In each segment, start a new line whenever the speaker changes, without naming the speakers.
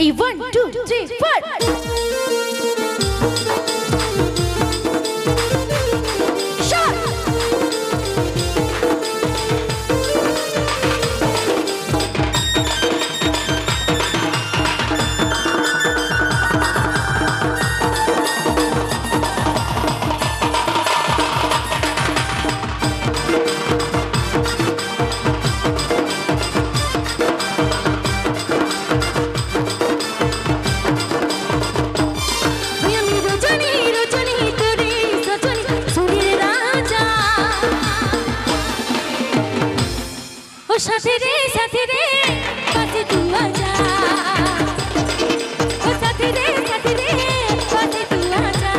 এই 1 2 3 4 साथी रे पासे तू आजा ओ साथी रे पासे तू आजा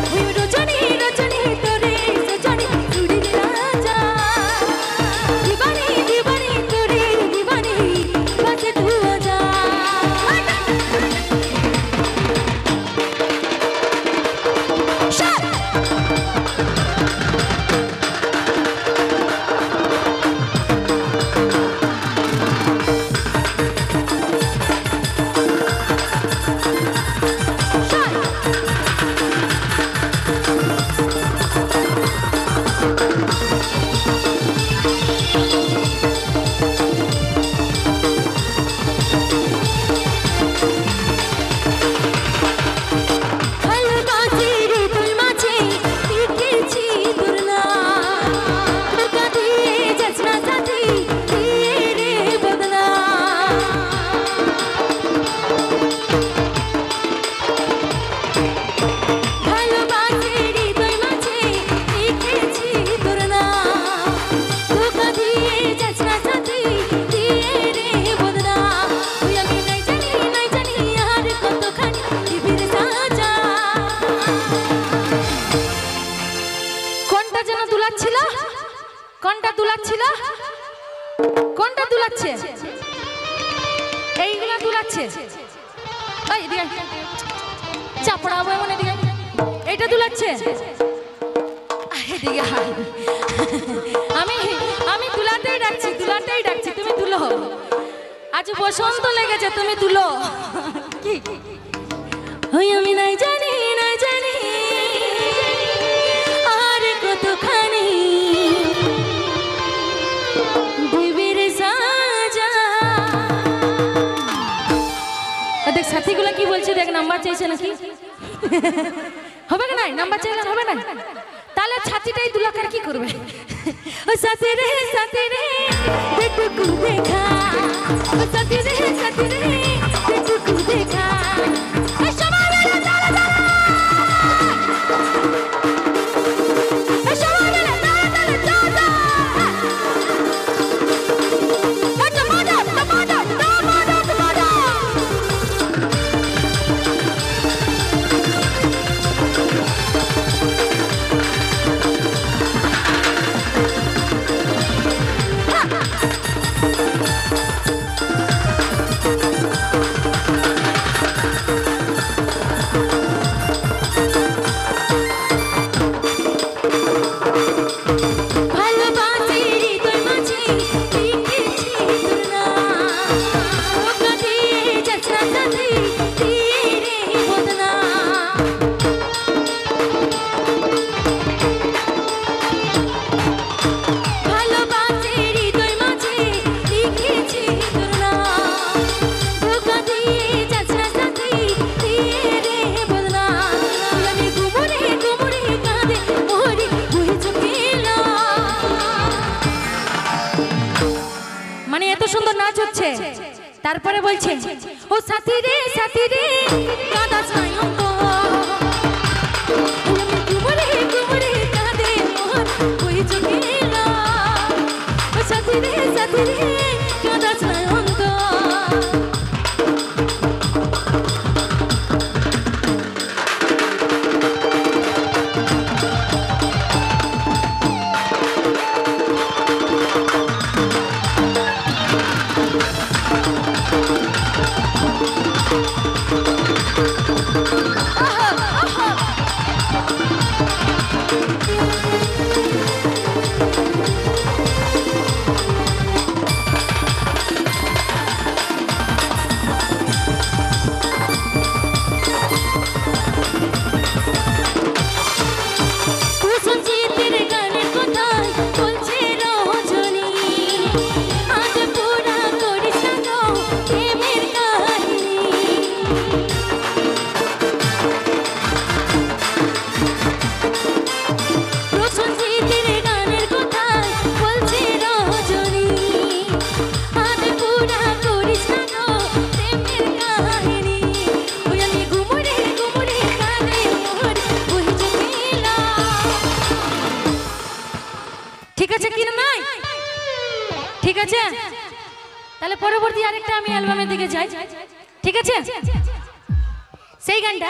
ओई रजनी तोरे सजनी चूड़ी राजा दीवानी तोरे दीवानी पासे तू आजा কোনটা দুলাচ্ছে এইগুলা দুলাচ্ছে ওই দিকে চাপড়াবো মনে দিকে এইটা দুলাচ্ছে এদিকে আমি দুলাতেই ডাকছি তুমি দুলো আজ বসন্ত লেগেছে তুমি দুলো কি ওই আমি নাই জানি আর কতখানি দেখ সাথীগুলা কি বলছে দেখ নাম্বার চাইছে নাকি হবে না নাম্বার চাইলে হবে না তাহলে ছাতিটাই দুলাকার কি করবে ও সাথী রে দেখটুকু দেখা ও সাথী রে দেখটুকু দেখা তারপরে বলছে ও সাথী রে কাদা ছায়ন তো কুমড়ে কাঁদে মোর ওই চোখেলা ও সাথী রে কাদা ছায়ন তো ঠিক আছে কি না নাই? ঠিক আছে, তাহলে পরবর্তী আরেকটা আমি অ্যালবামের দিকে যাই। ঠিক আছে, সেই গানটা